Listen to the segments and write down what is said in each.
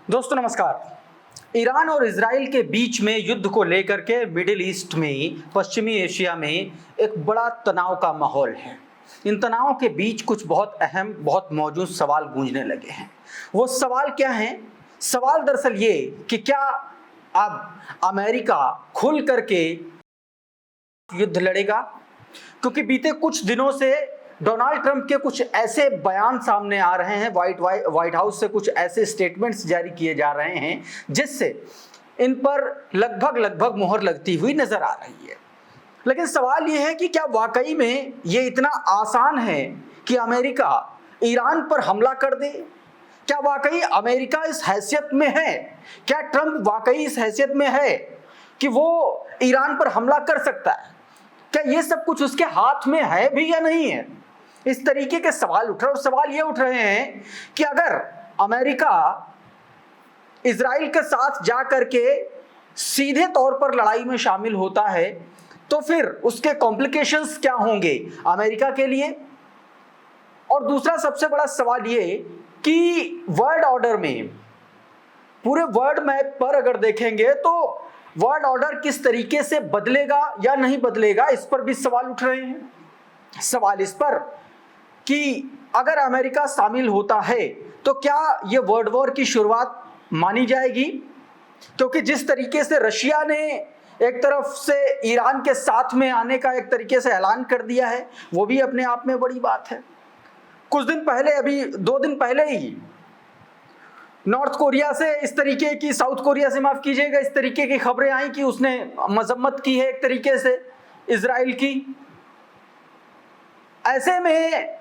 दोस्तों नमस्कार। ईरान और इजराइल के बीच में युद्ध को लेकर के मिडिल ईस्ट में, पश्चिमी एशिया में एक बड़ा तनाव का माहौल है। इन तनावों के बीच कुछ बहुत अहम, बहुत मौजूद सवाल गूंजने लगे हैं। वो सवाल क्या हैं? सवाल दरअसल ये कि क्या अब अमेरिका खुल करके युद्ध लड़ेगा? क्योंकि बीते कुछ दिनों से डोनाल्ड ट्रंप के कुछ ऐसे बयान सामने आ रहे हैं, व्हाइट हाउस से कुछ ऐसे स्टेटमेंट्स जारी किए जा रहे हैं जिससे इन पर लगभग मोहर लगती हुई नजर आ रही है। लेकिन सवाल यह है कि क्या वाकई में ये इतना आसान है कि अमेरिका ईरान पर हमला कर दे? क्या वाकई अमेरिका इस हैसियत में है? क्या ट्रंप वाकई इस हैसियत में है कि वो ईरान पर हमला कर सकता है? क्या ये सब कुछ उसके हाथ में है भी या नहीं है? इस तरीके के सवाल उठ रहे हैं। और सवाल ये उठ रहे हैं कि अगर अमेरिका इजराइल के साथ जा करके सीधे तौर पर लड़ाई में शामिल होता है तो फिर उसके कॉम्प्लिकेशंस क्या होंगे अमेरिका के लिए? और दूसरा सबसे बड़ा सवाल ये कि वर्ल्ड ऑर्डर में, पूरे वर्ल्ड मैप पर अगर देखेंगे तो वर्ल्ड ऑर्डर किस तरीके से बदलेगा या नहीं बदलेगा, इस पर भी सवाल उठ रहे हैं। सवाल इस पर कि अगर अमेरिका शामिल होता है तो क्या यह वर्ल्ड वॉर की शुरुआत मानी जाएगी? क्योंकि जिस तरीके से रशिया ने एक तरफ से ईरान के साथ में आने का एक तरीके से ऐलान कर दिया है, वो भी अपने आप में बड़ी बात है। कुछ दिन पहले, अभी 2 दिन पहले ही नॉर्थ कोरिया से इस तरीके की, साउथ कोरिया से माफ कीजिएगा, इस तरीके की खबरें आई कि उसने मजम्मत की है एक तरीके से इजराइल की। ऐसे में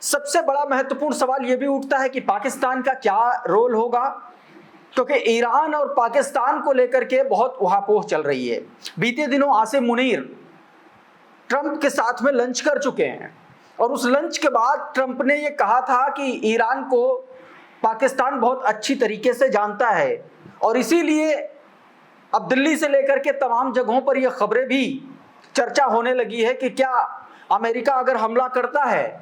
सबसे बड़ा महत्वपूर्ण सवाल यह भी उठता है कि पाकिस्तान का क्या रोल होगा, क्योंकि ईरान और पाकिस्तान को लेकर के बहुत उहापोह चल रही है। बीते दिनों आसिम मुनीर ट्रंप के साथ में लंच कर चुके हैं और उस लंच के बाद ट्रंप ने यह कहा था कि ईरान को पाकिस्तान बहुत अच्छी तरीके से जानता है और इसीलिए अब दिल्ली से लेकर के तमाम जगहों पर यह खबरें भी चर्चा होने लगी है कि क्या अमेरिका अगर हमला करता है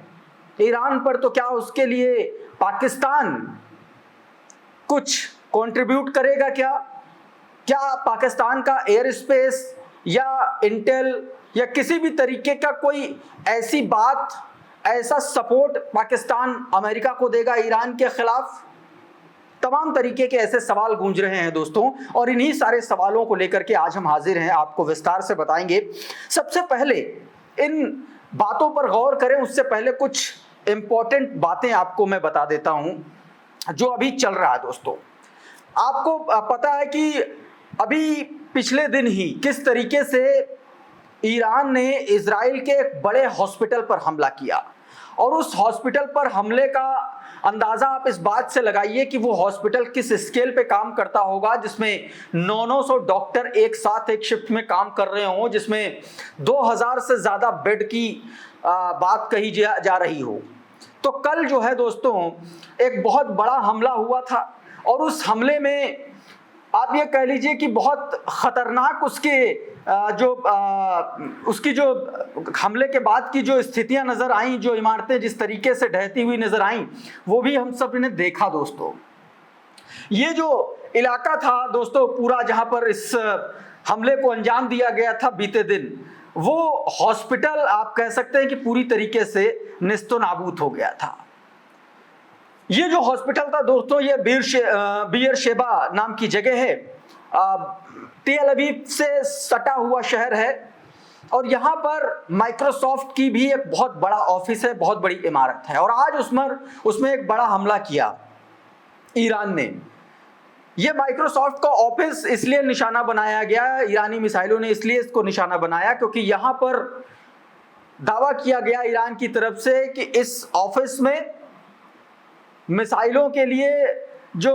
ईरान पर तो क्या उसके लिए पाकिस्तान कुछ कंट्रीब्यूट करेगा? क्या पाकिस्तान का एयर स्पेस या इंटेल या किसी भी तरीके का कोई ऐसी बात, ऐसा सपोर्ट पाकिस्तान अमेरिका को देगा ईरान के खिलाफ? तमाम तरीके के ऐसे सवाल गूंज रहे हैं दोस्तों, और इन्हीं सारे सवालों को लेकर के आज हम हाजिर हैं, आपको विस्तार से बताएंगे। सबसे पहले इन बातों पर गौर करें उससे पहले कुछ इंपॉर्टेंट बातें आपको मैं बता देता हूं जो अभी चल रहा है। दोस्तों, आपको पता है कि अभी पिछले दिन ही किस तरीके से ईरान ने इजराइल के एक बड़े हॉस्पिटल पर हमला किया, और उस हॉस्पिटल पर हमले का अंदाजा आप इस बात से लगाइए कि वो हॉस्पिटल किस स्केल पे काम करता होगा, जिसमें 900 डॉक्टर एक साथ एक शिफ्ट में काम कर रहे हों, जिसमें 2000 से ज्यादा बेड की बात कही जा रही हो। तो कल जो है दोस्तों एक बहुत बड़ा हमला हुआ था, और उस हमले में आप ये कह लीजिए कि बहुत खतरनाक उसकी जो हमले के बाद की जो स्थितियां नजर आईं, जो इमारतें जिस तरीके से ढहती हुई नजर आईं, वो भी हम सब ने देखा। दोस्तों, ये जो इलाका था दोस्तों पूरा, जहां पर इस हमले को अंजाम दिया गया था बीते दिन, वो हॉस्पिटल आप कह सकते हैं कि पूरी तरीके से निस्तो नाबूद हो गया था। ये जो हॉस्पिटल था दोस्तों, ये बीर शेबा नाम की जगह है, तेल अवीव से सटा हुआ शहर है, और यहाँ पर माइक्रोसॉफ्ट की भी एक बहुत बड़ा ऑफिस है, बहुत बड़ी इमारत है। और आज उसमें एक बड़ा हमला किया ईरान ने। ये माइक्रोसॉफ्ट का ऑफिस इसलिए निशाना बनाया गया, ईरानी मिसाइलों ने इसलिए इसको निशाना बनाया क्योंकि यहाँ पर दावा किया गया ईरान की तरफ से कि इस ऑफिस में मिसाइलों के लिए जो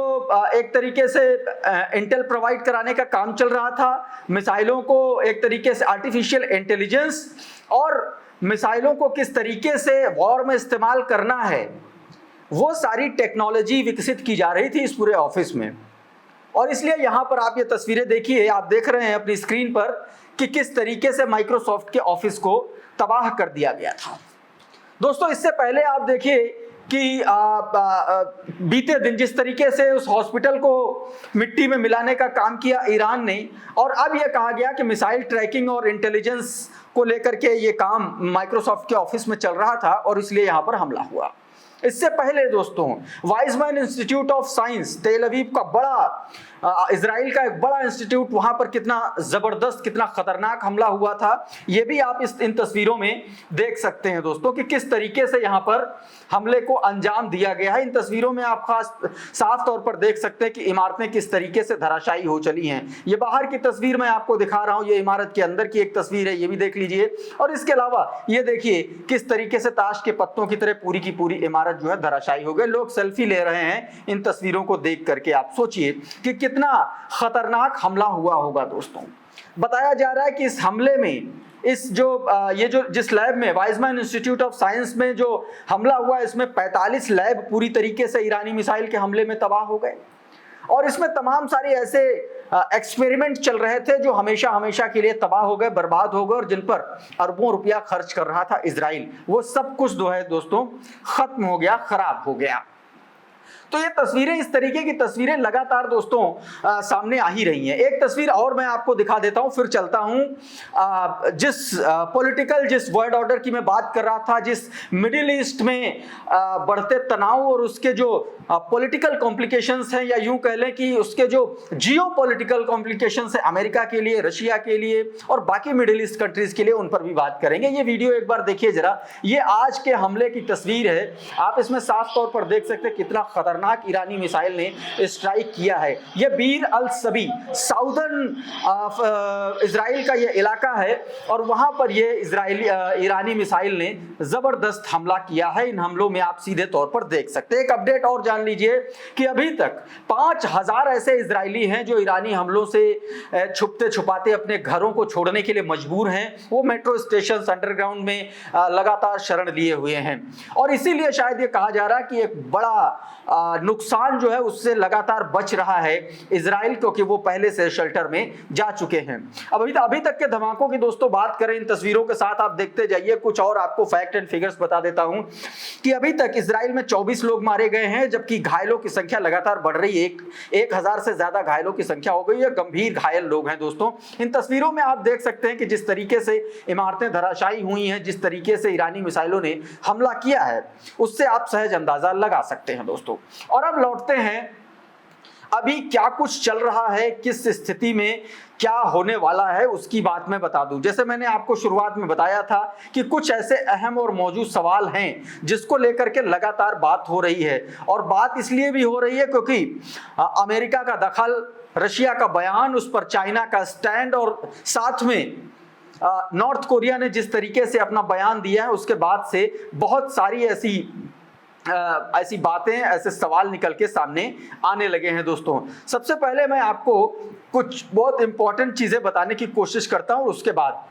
एक तरीके से इंटेल प्रोवाइड कराने का काम चल रहा था, मिसाइलों को एक तरीके से आर्टिफिशियल इंटेलिजेंस और मिसाइलों को किस तरीके से वॉर में इस्तेमाल करना है, वो सारी टेक्नोलॉजी विकसित की जा रही थी इस पूरे ऑफिस में। और इसलिए यहाँ पर आप ये तस्वीरें देखिए, आप देख रहे हैं अपनी स्क्रीन पर कि किस तरीके से माइक्रोसॉफ्ट के ऑफिस को तबाह कर दिया गया था। दोस्तों, इससे पहले आप देखिए कि बीते दिन जिस तरीके से उस हॉस्पिटल को मिट्टी में मिलाने का काम किया ईरान ने, और अब यह कहा गया कि मिसाइल ट्रैकिंग और इंटेलिजेंस को लेकर के ये काम माइक्रोसॉफ्ट के ऑफिस में चल रहा था और इसलिए यहां पर हमला हुआ। इससे पहले दोस्तों वाइजमैन इंस्टीट्यूट ऑफ साइंस तेल अवीव का बड़ा इजराइल का एक बड़ा इंस्टीट्यूट, वहां पर कितना जबरदस्त कितना खतरनाक हमला हुआ था, यह भी आप इन तस्वीरों में देख सकते हैं दोस्तों कि किस तरीके से यहां पर हमले को अंजाम दिया गया है। इन तस्वीरों में आप खास साफ तौर पर देख सकते हैं कि इमारतें किस तरीके से धराशायी हो चली हैं। ये बाहर की तस्वीर मैं आपको दिखा रहा हूं, ये इमारत के अंदर की एक तस्वीर है, ये भी देख लीजिए। और इसके अलावा ये देखिए किस तरीके से ताश के पत्तों की तरह पूरी की पूरी इमारत जो है धराशायी हो गई। लोग सेल्फी ले रहे हैं इन तस्वीरों को देख करके। आप सोचिए कि कितना खतरनाक हमला हुआ होगा दोस्तों। बताया जा रहा है कि इस हमले में जिस लैब में वाइजमैन इंस्टीट्यूट ऑफ साइंस में जो हमला हुआ, इसमें 45 लैब पूरी तरीके से ईरानी मिसाइल के हमले में तबाह हो गए। और इसमें तमाम सारे ऐसे एक्सपेरिमेंट चल रहे थे जो हमेशा हमेशा के लिए तबाह हो गए, बर्बाद हो गए, और जिन पर अरबों रुपया खर्च कर रहा था इजराइल, वो सब कुछ जो है दोस्तों खत्म हो गया, खराब हो गया। तो ये तस्वीरें, इस तरीके की तस्वीरें लगातार दोस्तों सामने आ ही रही हैं। एक तस्वीर और मैं आपको दिखा देता हूं, फिर चलता हूं। जिस वर्ल्ड ऑर्डर की मैं बात कर रहा था, जिस मिडिल ईस्ट में बढ़ते तनाव और उसके जो पॉलिटिकल कॉम्प्लिकेशंस हैं, या यूं कह लें कि उसके जो जियोपॉलिटिकल कॉम्प्लिकेशंस है अमेरिका के लिए, रशिया के लिए और बाकी मिडिल ईस्ट कंट्रीज के लिए, उन पर भी बात करेंगे। ये वीडियो एक बार देखिए जरा, ये आज के हमले की तस्वीर है। आप इसमें साफ तौर पर देख सकते हैं कितना खतरनाक ईरानी मिसाइल ने स्ट्राइक किया है। यह बीर अल सभी साउदर्न इजराइल का यह इलाका है, और वहां पर यह ईरानी मिसाइल ने जबरदस्त हमला किया है। इन हमलों में आप सीधे तौर पर देख सकते हैं। एक अपडेट और जान लीजिए कि अभी तक 5000 ऐसे इजरायली हैं जो ईरानी हमलों से छुपते छुपाते अपने घरों को छोड़ने के लिए मजबूर हैं। वो मेट्रो स्टेशन, अंडरग्राउंड में लगातार शरण लिए हुए हैं, और इसीलिए शायद ये कहा जा रहा है कि एक बड़ा नुकसान जो है उससे लगातार बच रहा है इजराइल, क्योंकि वो पहले से शेल्टर में जा चुके हैं। अब अभी तक के धमाकों की दोस्तों बात करें, इन तस्वीरों के साथ आप देखते जाइए। कुछ और आपको फैक्ट एंड फिगर्स बता देता हूं कि अभी तक इजराइल में 24 लोग मारे गए हैं, जबकि घायलों की संख्या लगातार बढ़ रही है। 1000 से ज्यादा घायलों की संख्या हो गई है, गंभीर घायल लोग हैं दोस्तों। इन तस्वीरों में आप देख सकते हैं कि जिस तरीके से इमारतें धराशायी हुई हैं, जिस तरीके से ईरानी मिसाइलों ने हमला किया है, उससे आप सहज अंदाजा लगा सकते हैं दोस्तों। और अब लौटते हैं, अभी क्या कुछ चल रहा है, किस स्थिति में क्या होने वाला है, उसकी बात मैं बता दूं। जैसे मैंने आपको शुरुआत में बताया था कि कुछ ऐसे अहम और मौजूद सवाल हैं जिसको लेकर के लगातार बात हो रही है, और बात इसलिए भी हो रही है क्योंकि अमेरिका का दखल, रशिया का बयान, उस पर चाइना का स्टैंड, और साथ में नॉर्थ कोरिया ने जिस तरीके से अपना बयान दिया है, उसके बाद से बहुत सारी ऐसी बातें, ऐसे सवाल निकल के सामने आने लगे हैं दोस्तों। सबसे पहले मैं आपको कुछ बहुत इंपॉर्टेंट चीजें बताने की कोशिश करता हूं, उसके बाद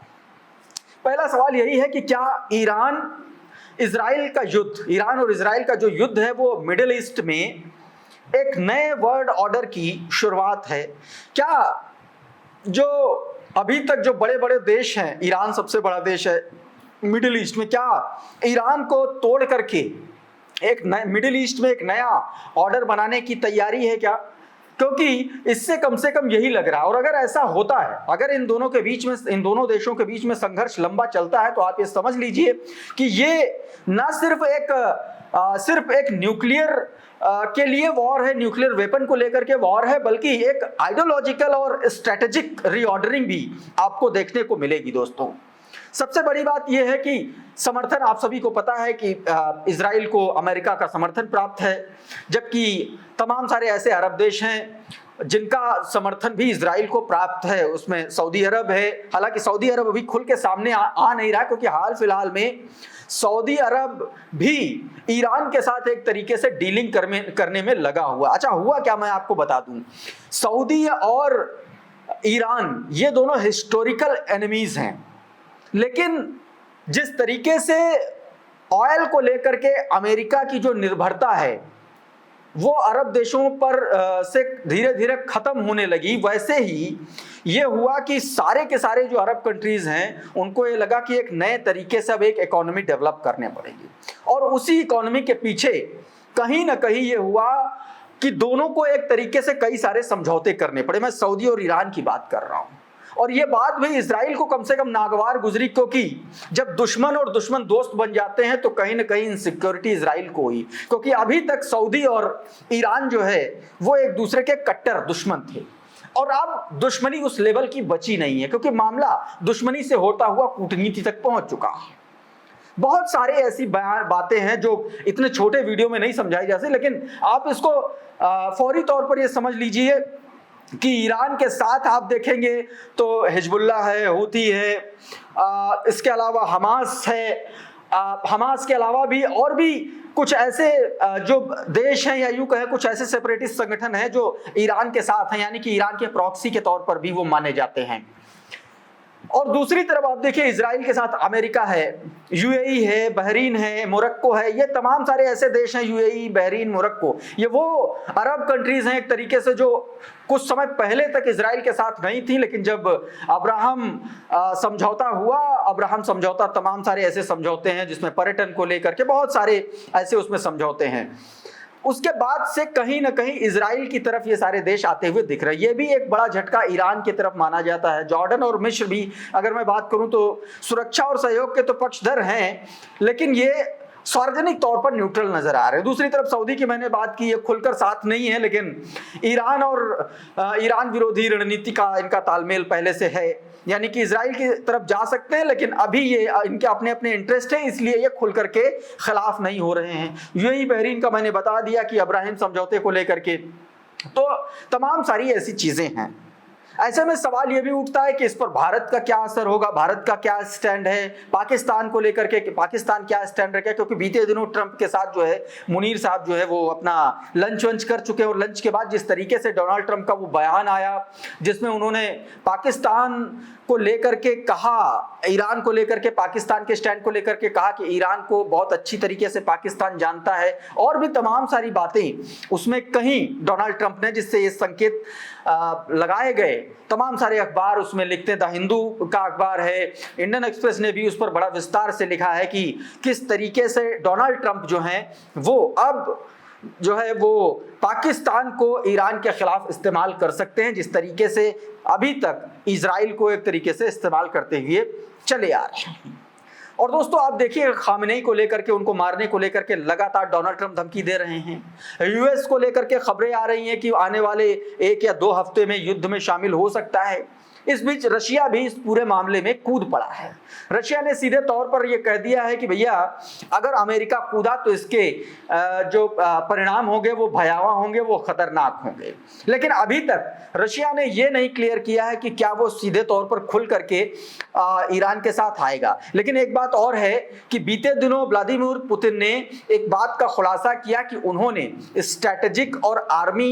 पहला सवाल यही है कि क्या ईरान और इजराइल का जो युद्ध है वो मिडिल ईस्ट में एक नए वर्ल्ड ऑर्डर की शुरुआत है? क्या जो अभी तक जो बड़े बड़े देश हैं, ईरान सबसे बड़ा देश है मिडिल ईस्ट में, क्या ईरान को तोड़ करके एक नए मिडिल ईस्ट में एक नया ऑर्डर बनाने की तैयारी है क्या? क्योंकि इससे कम से कम यही लग रहा है। और अगर ऐसा होता है, अगर इन दोनों देशों के बीच में संघर्ष लंबा चलता है, तो आप ये समझ लीजिए कि ये ना सिर्फ एक न्यूक्लियर के लिए वॉर है, न्यूक्लियर वेपन को लेकर के वॉर है, बल्कि एक आइडियोलॉजिकल और स्ट्रेटेजिक रीऑर्डरिंग भी आपको देखने को मिलेगी दोस्तों। सबसे बड़ी बात यह है कि समर्थन, आप सभी को पता है कि इजराइल को अमेरिका का समर्थन प्राप्त है, जबकि तमाम सारे ऐसे अरब देश हैं जिनका समर्थन भी इजराइल को प्राप्त है। उसमें सऊदी अरब है, हालांकि सऊदी अरब अभी खुल के सामने आ नहीं रहा, क्योंकि हाल फिलहाल में सऊदी अरब भी ईरान के साथ एक तरीके से डीलिंग करने में लगा हुआ। अच्छा, हुआ क्या मैं आपको बता दूं। सऊदी और ईरान ये दोनों हिस्टोरिकल एनिमीज हैं, लेकिन जिस तरीके से ऑयल को लेकर के अमेरिका की जो निर्भरता है, वो अरब देशों पर से धीरे धीरे खत्म होने लगी, वैसे ही ये हुआ कि सारे के सारे जो अरब कंट्रीज हैं उनको ये लगा कि एक नए तरीके से अब एक इकोनॉमी डेवलप करने पड़ेगी, और उसी इकोनॉमी के पीछे कहीं ना कहीं ये हुआ कि दोनों को एक तरीके से कई सारे समझौते करने पड़े। मैं सऊदी और ईरान की बात कर रहा हूं, और ये बात भी इजराइल को कम से कम नागवार गुजरी, क्योंकि जब दुश्मन और दुश्मन दोस्त बन जाते हैं तो कहीं ना कहीं इनसिक्योरिटी इजराइल को हुई, क्योंकि अभी तक सऊदी और ईरान जो है वो एक दूसरे के कट्टर दुश्मन थे, और अब दुश्मनी उस लेवल की बची नहीं है, क्योंकि मामला दुश्मनी से होता हुआ कूटनीति तक पहुंच चुका है। बहुत सारे ऐसी बातें हैं जो इतने छोटे वीडियो में नहीं समझाई जा सकती, लेकिन आप इसको फौरी तौर पर ये समझ लीजिए कि ईरान के साथ आप देखेंगे तो हिजबुल्लाह है, हूती है, इसके अलावा हमास है, हमास के अलावा भी और भी कुछ ऐसे जो देश हैं, या यूं कहें कुछ ऐसे सेपरेटिस्ट संगठन हैं जो ईरान के साथ हैं, यानी कि ईरान के प्रॉक्सी के तौर पर भी वो माने जाते हैं। और दूसरी तरफ आप देखिए इजराइल के साथ अमेरिका है, यूएई है, बहरीन है, मोरक्को है, ये तमाम सारे ऐसे देश हैं, यूएई, बहरीन, मोरक्को, ये वो अरब कंट्रीज हैं एक तरीके से जो कुछ समय पहले तक इजराइल के साथ नहीं थी, लेकिन जब अब्राहम समझौता हुआ, अब्राहम समझौता तमाम सारे ऐसे समझौते हैं जिसमें पर्यटन को लेकर के बहुत सारे ऐसे उसमें समझौते हैं, उसके बाद से कहीं ना कहीं इजराइल की तरफ ये सारे देश आते हुए दिख रहे हैं। ये भी एक बड़ा झटका ईरान की तरफ माना जाता है। जॉर्डन और मिस्र भी अगर मैं बात करूं तो सुरक्षा और सहयोग के तो पक्षधर हैं, लेकिन ये सार्वजनिक तौर पर न्यूट्रल नजर आ रहे हैं। दूसरी तरफ सऊदी की मैंने बात की, ये खुलकर साथ नहीं है, लेकिन ईरान और ईरान विरोधी रणनीति का इनका तालमेल पहले से है, यानी कि इजराइल की तरफ जा सकते हैं, लेकिन अभी ये इनके अपने अपने इंटरेस्ट हैं, इसलिए ये खुल करके खिलाफ नहीं हो रहे हैं। यूएई बहरीन का मैंने बता दिया कि अब्राहम समझौते को लेकर के, तो तमाम सारी ऐसी चीजें हैं। ऐसे में सवाल यह भी उठता है कि इस पर भारत का क्या असर होगा, भारत का क्या स्टैंड है, पाकिस्तान को लेकर के पाकिस्तान क्या स्टैंड रखेगा, क्योंकि बीते दिनों ट्रंप के साथ जो है मुनीर साहब जो है वो अपना लंच वंच कर चुके हैं, और लंच के बाद जिस तरीके से डोनाल्ड ट्रंप का वो बयान आया जिसमें उन्होंने पाकिस्तान को लेकर के कहा, ईरान को लेकर के पाकिस्तान के स्टैंड को लेकर के कहा कि ईरान को बहुत अच्छी तरीके से पाकिस्तान जानता है, और भी तमाम सारी बातें उसमें कहीं डोनाल्ड ट्रंप ने, जिससे ये संकेत लगाए गए। तमाम सारे अखबार उसमें लिखते हैं, द हिंदू का अखबार है, इंडियन एक्सप्रेस ने भी उस पर बड़ा विस्तार से लिखा है कि किस तरीके से डोनाल्ड ट्रंप जो हैं वो अब जो है वो पाकिस्तान को ईरान के खिलाफ इस्तेमाल कर सकते हैं, जिस तरीके से अभी तक इजराइल को एक तरीके से इस्तेमाल करते हुए चले आ रहे हैं। और दोस्तों आप देखिए खामेनेई को लेकर के, उनको मारने को लेकर के लगातार डोनाल्ड ट्रंप धमकी दे रहे हैं। यूएस को लेकर के खबरें आ रही हैं कि आने वाले 1 या 2 हफ्ते में युद्ध में शामिल हो सकता है। इस बीच रशिया भी इस पूरे मामले में कूद पड़ा है। रशिया ने सीधे तौर पर यह कह दिया है कि भैया अगर अमेरिका कूदा तो इसके जो परिणाम होंगे वो भयावह होंगे, वो खतरनाक होंगे। लेकिन अभी तक रशिया ने यह नहीं क्लियर किया है कि क्या वो सीधे तौर पर खुल करके ईरान के साथ आएगा। लेकिन एक बात और है कि बीते दिनों व्लादिमीर पुतिन ने एक बात का खुलासा किया कि उन्होंने स्ट्रैटेजिक और आर्मी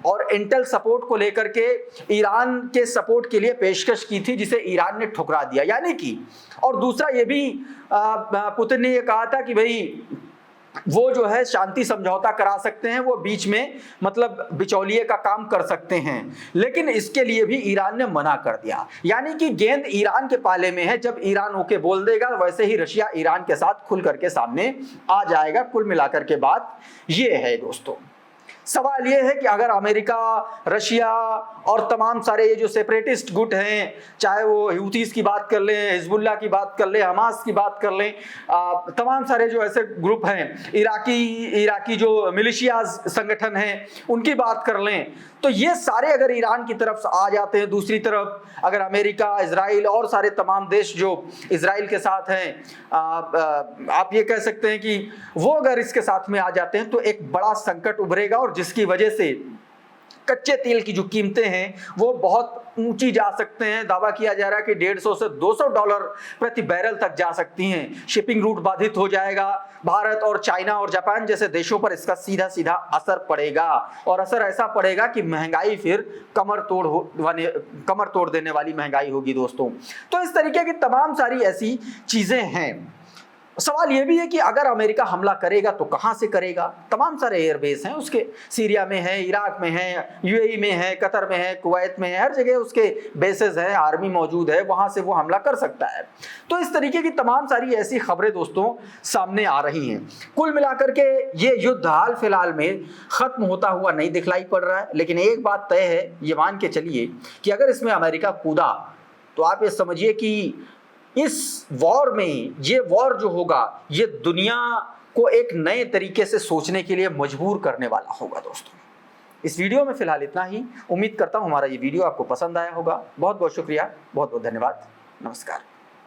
और इंटेल सपोर्ट को लेकर के ईरान के सपोर्ट के लिए पेशकश की थी, जिसे ईरान ने ठुकरा दिया। यानी कि और दूसरा ये भी पुतिन ने ये कहा था कि भाई वो जो है शांति समझौता करा सकते हैं, वो बीच में मतलब बिचौलिए का काम कर सकते हैं, लेकिन इसके लिए भी ईरान ने मना कर दिया। यानी कि गेंद ईरान के पाले में है। जब ईरान ओके बोल देगा वैसे ही रशिया ईरान के साथ खुल करके सामने आ जाएगा। कुल मिलाकर के बात ये है दोस्तों। सवाल यह है कि अगर अमेरिका, रशिया और तमाम सारे ये जो सेपरेटिस्ट गुट हैं, चाहे वो हूथीज की बात कर लें, हिजबुल्लाह की बात कर लें, हमास की बात कर लें, तमाम सारे जो ऐसे ग्रुप हैं, इराकी जो मिलिशियाज संगठन हैं, उनकी बात कर लें, तो ये सारे अगर ईरान की तरफ आ जाते हैं, दूसरी तरफ अगर अमेरिका, इजराइल और सारे तमाम देश जो इजराइल के साथ हैं, आप ये कह सकते हैं कि वो अगर इसके साथ में आ जाते हैं तो एक बड़ा संकट उभरेगा, और जिसकी वजह से कच्चे तेल की जो कीमतें हैं वो बहुत ऊंची जा सकते हैं। दावा किया जा रहा है कि $150 से $200 प्रति बैरल तक जा सकती हैं। शिपिंग रूट बाधित हो जाएगा। भारत और चाइना और जापान जैसे देशों पर इसका सीधा सीधा असर पड़ेगा, और असर ऐसा पड़ेगा कि महंगाई फिर कमर तोड़ देने वाली महंगाई होगी दोस्तों। तो इस तरीके की तमाम सारी ऐसी चीजें हैं। सवाल ये भी है कि अगर अमेरिका हमला करेगा तो कहां से करेगा। तमाम सारे एयरबेस हैं उसके, सीरिया में है, इराक में है, यूएई में है, कतर में है, कुवैत में है, हर जगह उसके बेसेस हैं, आर्मी मौजूद है, वहां से वो हमला कर सकता है। तो इस तरीके की तमाम सारी ऐसी खबरें दोस्तों सामने आ रही हैं। कुल मिलाकर के ये युद्ध हाल फिलहाल में खत्म होता हुआ नहीं दिखलाई पड़ रहा है, लेकिन एक बात तय है, ये मान के चलिए कि अगर इसमें अमेरिका कूदा तो आप ये समझिए कि इस वॉर में, ये वॉर जो होगा ये दुनिया को एक नए तरीके से सोचने के लिए मजबूर करने वाला होगा दोस्तों। इस वीडियो में फिलहाल इतना ही। उम्मीद करता हूं हमारा ये वीडियो आपको पसंद आया होगा। बहुत बहुत शुक्रिया, बहुत बहुत धन्यवाद, नमस्कार।